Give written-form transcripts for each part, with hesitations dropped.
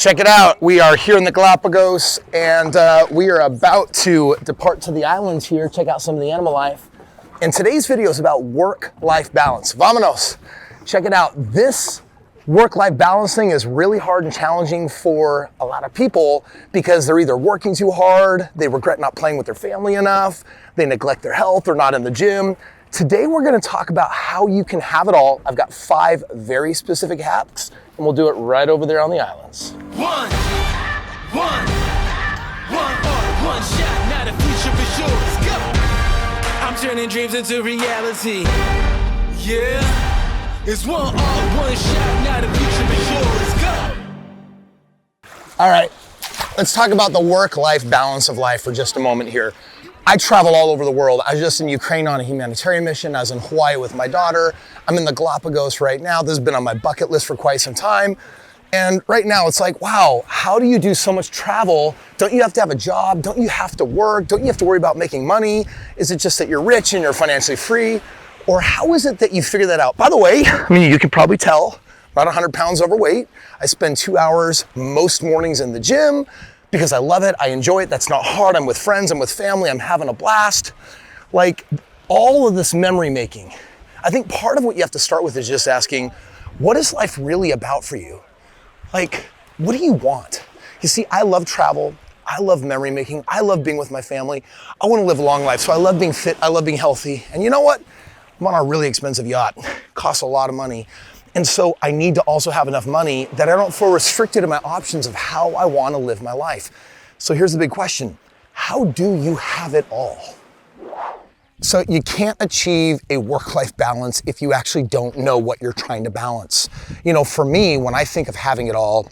Check it out. We are here in the Galapagos, and we are about to depart to the islands here, check out some of the animal life. And today's video is about work-life balance. Vamonos. Check it out. This work-life balance thing is really hard and challenging for a lot of people because they're either working too hard, they regret not playing with their family enough, they neglect their health, they're not in the gym. Today we're going to talk about how you can have it all. I've got 5 very specific hacks, and we'll do it right over there on the islands. One shot, now the future is yours. Go! I'm turning dreams into reality. Yeah, it's one shot, now the future is yours. Go! All right, let's talk about the work-life balance of life for just a moment here. I travel all over the world. I was just in Ukraine on a humanitarian mission. I was in Hawaii with my daughter. I'm in the Galapagos right now. This has been on my bucket list for quite some time. And right now it's like, wow, how do you do so much travel? Don't you have to have a job? Don't you have to work? Don't you have to worry about making money? Is it just that you're rich and you're financially free? Or how is it that you figure that out? By the way, I mean, you can probably tell, about 100 pounds overweight. I spend 2 hours most mornings in the gym because I love it, I enjoy it, that's not hard, I'm with friends, I'm with family, I'm having a blast. Like, all of this memory making. I think part of what you have to start with is just asking, what is life really about for you? Like, what do you want? You see, I love travel, I love memory making, I love being with my family, I wanna live a long life, so I love being fit, I love being healthy, and you know what? I'm on a really expensive yacht, costs a lot of money. And so I need to also have enough money that I don't feel restricted in my options of how I want to live my life. So here's the big question. How do you have it all? So you can't achieve a work-life balance if you actually don't know what you're trying to balance. You know, for me, when I think of having it all,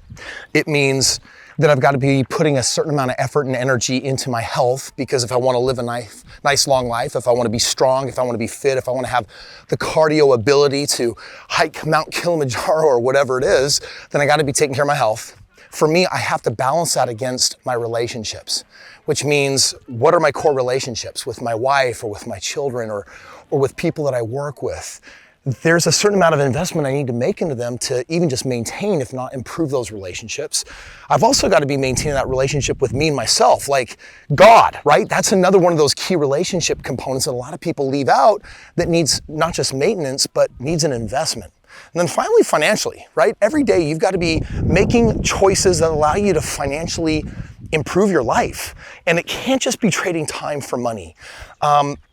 it means that I've got to be putting a certain amount of effort and energy into my health, because if I want to live a nice long life, if I want to be strong, if I want to be fit, if I want to have the cardio ability to hike Mount Kilimanjaro or whatever it is, then I got to be taking care of my health. For me, I have to balance that against my relationships, which means what are my core relationships with my wife or with my children or with people that I work with? There's a certain amount of investment I need to make into them to even just maintain, if not improve those relationships. I've also got to be maintaining that relationship with me and myself, like God, right? That's another one of those key relationship components that a lot of people leave out that needs not just maintenance, but needs an investment. And then finally, financially, right? Every day you've got to be making choices that allow you to financially improve your life. And it can't just be trading time for money.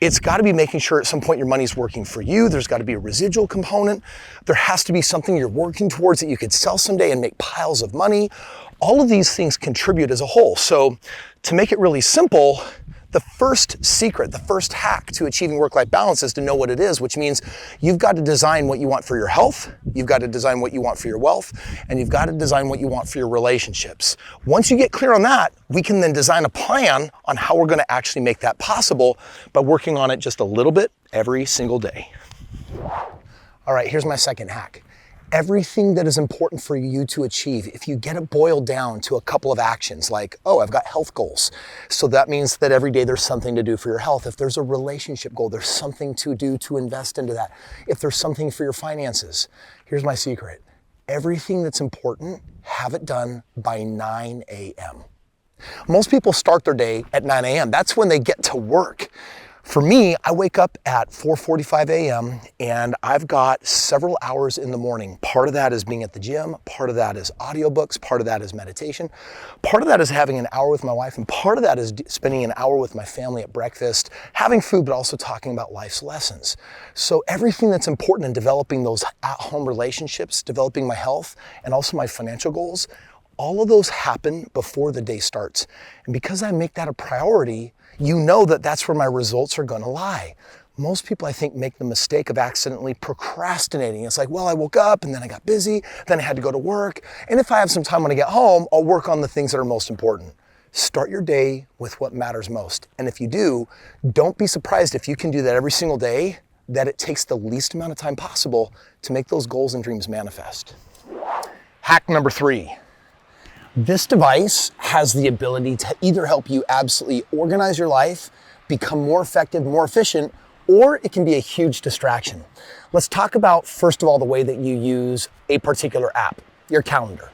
It's got to be making sure at some point your money's working for you. There's got to be a residual component. There has to be something you're working towards that you could sell someday and make piles of money. All of these things contribute as a whole. So to make it really simple, the first secret, the first hack to achieving work-life balance is to know what it is, which means you've got to design what you want for your health, you've got to design what you want for your wealth, and you've got to design what you want for your relationships. Once you get clear on that, we can then design a plan on how we're going to actually make that possible by working on it just a little bit every single day. All right, here's my second hack. Everything that is important for you to achieve, if you get it boiled down to a couple of actions like, oh, I've got health goals. So that means that every day there's something to do for your health. If there's a relationship goal, there's something to do to invest into that. If there's something for your finances, here's my secret. Everything that's important, have it done by 9 a.m. Most people start their day at 9 a.m. That's when they get to work. For me, I wake up at 4:45 a.m. and I've got several hours in the morning. Part of that is being at the gym, part of that is audiobooks, part of that is meditation, part of that is having an hour with my wife, and part of that is spending an hour with my family at breakfast, having food, but also talking about life's lessons. So everything that's important in developing those at-home relationships, developing my health, and also my financial goals, all of those happen before the day starts. And because I make that a priority, you know that that's where my results are going to lie. Most people, I think, make the mistake of accidentally procrastinating. It's like, well, I woke up and then I got busy, then I had to go to work. And if I have some time when I get home, I'll work on the things that are most important. Start your day with what matters most. And if you do, don't be surprised if you can do that every single day, that it takes the least amount of time possible to make those goals and dreams manifest. Hack number 3. This device has the ability to either help you absolutely organize your life, become more effective, more efficient, or it can be a huge distraction. Let's talk about, first of all, the way that you use a particular app, your calendar.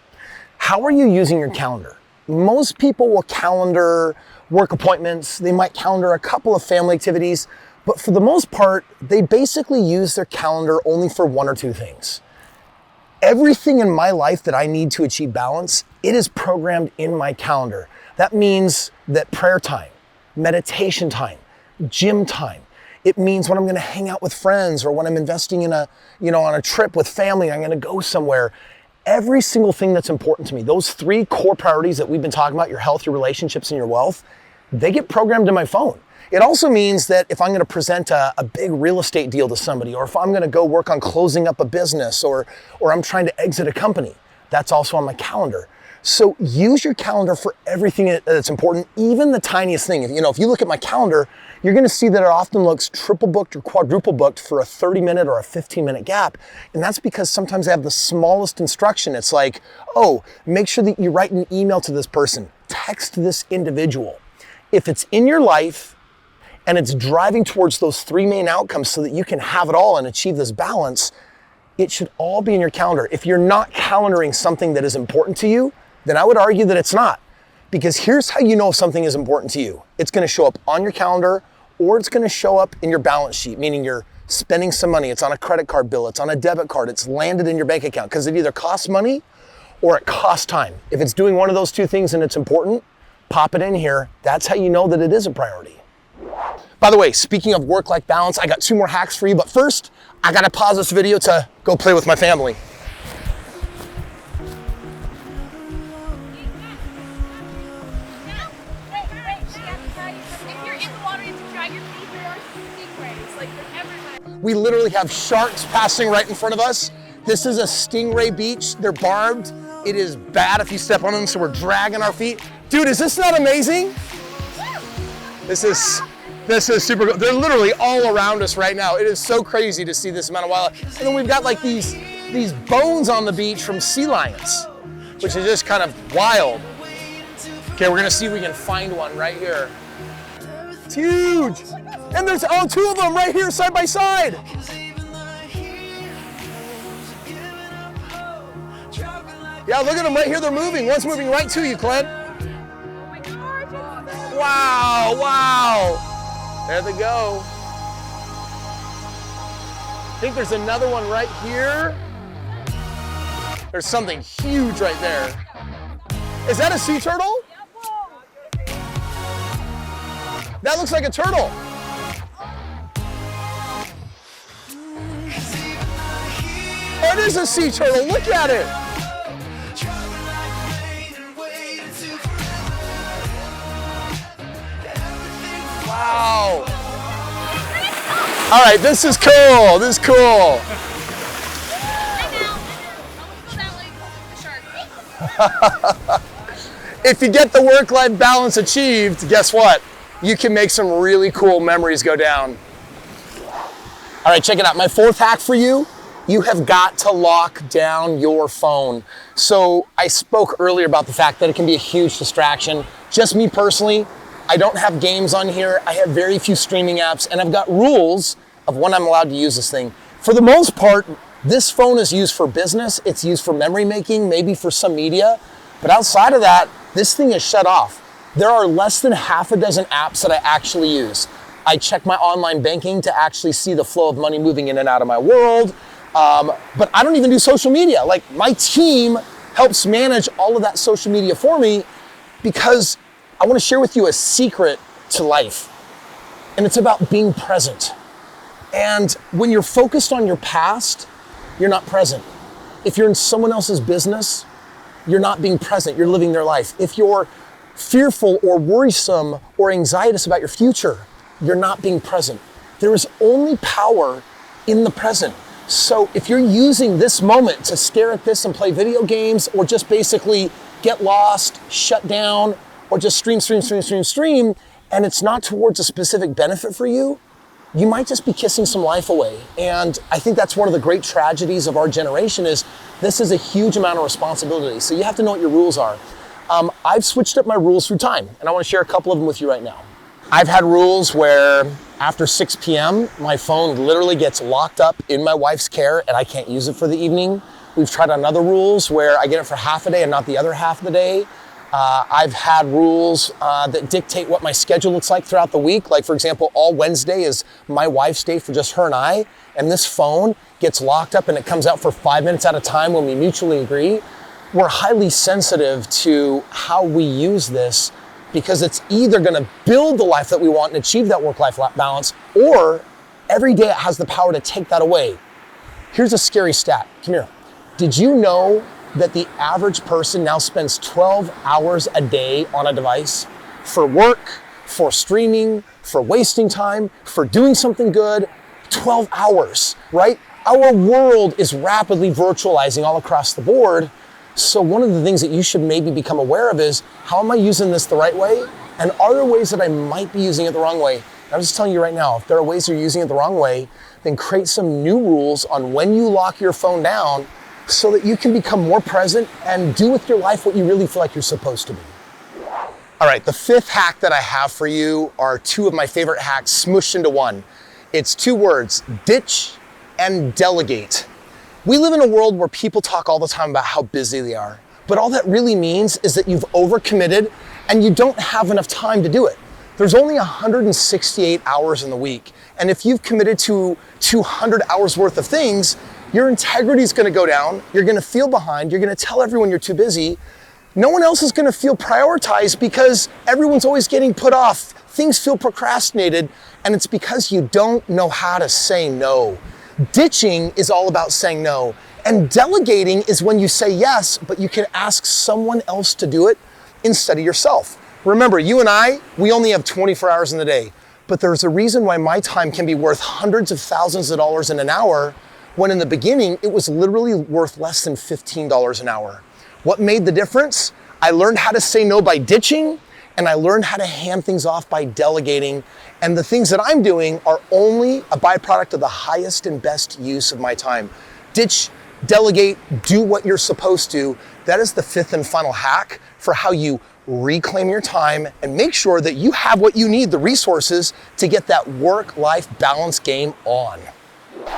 How are you using your calendar? Most people will calendar work appointments. They might calendar a couple of family activities, but for the most part, they basically use their calendar only for one or two things. Everything in my life that I need to achieve balance, it is programmed in my calendar. That means that prayer time, meditation time, gym time. It means when I'm gonna hang out with friends, or when I'm investing in on a trip with family, I'm gonna go somewhere. Every single thing that's important to me, those three core priorities that we've been talking about, your health, your relationships, and your wealth, they get programmed in my phone. It also means that if I'm gonna present a big real estate deal to somebody, or if I'm gonna go work on closing up a business, or I'm trying to exit a company, that's also on my calendar. So use your calendar for everything that's important, even the tiniest thing. If you look at my calendar, you're gonna see that it often looks triple booked or quadruple booked for a 30-minute or a 15-minute gap. And that's because sometimes I have the smallest instruction. It's like, oh, make sure that you write an email to this person, text this individual. If it's in your life and it's driving towards those three main outcomes so that you can have it all and achieve this balance, it should all be in your calendar. If you're not calendaring something that is important to you, then I would argue that it's not. Because here's how you know if something is important to you. It's gonna show up on your calendar, or it's gonna show up in your balance sheet, meaning you're spending some money, it's on a credit card bill, it's on a debit card, it's landed in your bank account, because it either costs money or it costs time. If it's doing one of those two things and it's important, pop it in here. That's how you know that it is a priority. By the way, speaking of work-life balance, I got 2 more hacks for you, but first, I gotta pause this video to go play with my family. We literally have sharks passing right in front of us. This is a stingray beach. They're barbed. It is bad if you step on them, so we're dragging our feet. Dude, is this not amazing? This is super cool. They're literally all around us right now. It is so crazy to see this amount of wildlife. And then we've got like these bones on the beach from sea lions, which is just kind of wild. Okay, we're gonna see if we can find one right here. It's huge. And there's 2 of them right here side by side. Yeah, look at them right here, they're moving. One's moving right to you, Clint. Wow, wow. There they go. I think there's another one right here. There's something huge right there. Is that a sea turtle? That looks like a turtle. Oh, it is a sea turtle, look at it. Wow. All right, this is cool, this is cool. If you get the work-life balance achieved, guess what? You can make some really cool memories go down. All right, check it out. My 4th hack for you, you have got to lock down your phone. So I spoke earlier about the fact that it can be a huge distraction. Just me personally, I don't have games on here. I have very few streaming apps, and I've got rules of when I'm allowed to use this thing. For the most part, this phone is used for business. It's used for memory making, maybe for some media. But outside of that, this thing is shut off. There are less than half a dozen apps that I actually use. I check my online banking to actually see the flow of money moving in and out of my world. But I don't even do social media. Like, my team helps manage all of that social media for me, because I want to share with you a secret to life. And it's about being present. And when you're focused on your past, you're not present. If you're in someone else's business, you're not being present. You're living their life. If you're fearful or worrisome or anxious about your future, you're not being present. There is only power in the present. So if you're using this moment to stare at this and play video games, or just basically get lost, shut down, or just stream, and it's not towards a specific benefit for you, you might just be kissing some life away. And I think that's one of the great tragedies of our generation, is this is a huge amount of responsibility. So you have to know what your rules are. I've switched up my rules through time, and I want to share a couple of them with you right now. I've had rules where after 6 p.m., my phone literally gets locked up in my wife's care and I can't use it for the evening. We've tried on other rules where I get it for half a day and not the other half of the day. I've had rules that dictate what my schedule looks like throughout the week. Like, for example, all Wednesday is my wife's day for just her and I, and this phone gets locked up and it comes out for 5 minutes at a time when we mutually agree. We're highly sensitive to how we use this because it's either gonna build the life that we want and achieve that work-life balance, or every day it has the power to take that away. Here's a scary stat. Come here. Did you know that the average person now spends 12 hours a day on a device for work, for streaming, for wasting time, for doing something good? 12 hours, right? Our world is rapidly virtualizing all across the board. So one of the things that you should maybe become aware of is, how am I using this the right way? And are there ways that I might be using it the wrong way? I'm just telling you right now, if there are ways you're using it the wrong way, then create some new rules on when you lock your phone down so that you can become more present and do with your life what you really feel like you're supposed to be. All right, the fifth hack that I have for you are two of my favorite hacks smushed into one. It's two words: ditch and delegate. We live in a world where people talk all the time about how busy they are, but all that really means is that you've overcommitted and you don't have enough time to do it. There's only 168 hours in the week, and if you've committed to 200 hours worth of things, your integrity is gonna go down, you're gonna feel behind, you're gonna tell everyone you're too busy. No one else is gonna feel prioritized because everyone's always getting put off. Things feel procrastinated, and it's because you don't know how to say no. Ditching is all about saying no, and delegating is when you say yes, but you can ask someone else to do it instead of yourself. Remember, you and I, we only have 24 hours in the day, but there's a reason why my time can be worth hundreds of thousands of dollars in an hour, when in the beginning, it was literally worth less than $15 an hour. What made the difference? I learned how to say no by ditching, and I learned how to hand things off by delegating. And the things that I'm doing are only a byproduct of the highest and best use of my time. Ditch, delegate, do what you're supposed to. That is the fifth and final hack for how you reclaim your time and make sure that you have what you need, the resources, to get that work-life balance game on.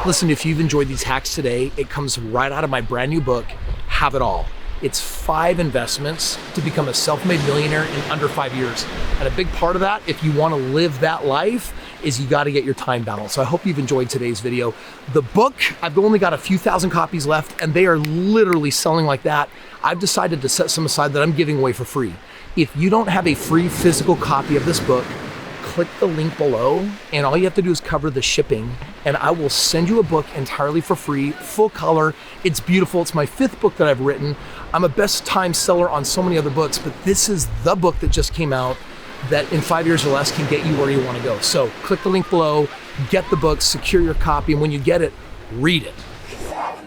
Listen, if you've enjoyed these hacks today, it comes right out of my brand new book, Have It All. It's 5 investments to become a self-made millionaire in under 5 years. And a big part of that, if you want to live that life, is you got to get your time balanced. So I hope you've enjoyed today's video. The book, I've only got a few thousand copies left, and they are literally selling like that. I've decided to set some aside that I'm giving away for free. If you don't have a free physical copy of this book, click the link below, and all you have to do is cover the shipping, and I will send you a book entirely for free, full color. It's beautiful. It's my 5th book that I've written. I'm a best time seller on so many other books, but this is the book that just came out that in 5 years or less can get you where you want to go. So click the link below, get the book, secure your copy, and when you get it, read it.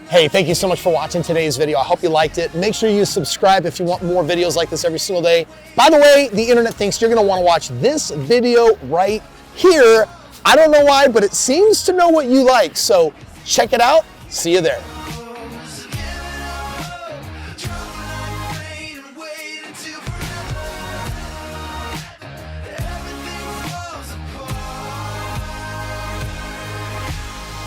Hey, thank you so much for watching today's video. I hope you liked it. Make sure you subscribe if you want more videos like this every single day. By the way, the internet thinks you're gonna wanna watch this video right here. I don't know why, but it seems to know what you like. So check it out. See you there.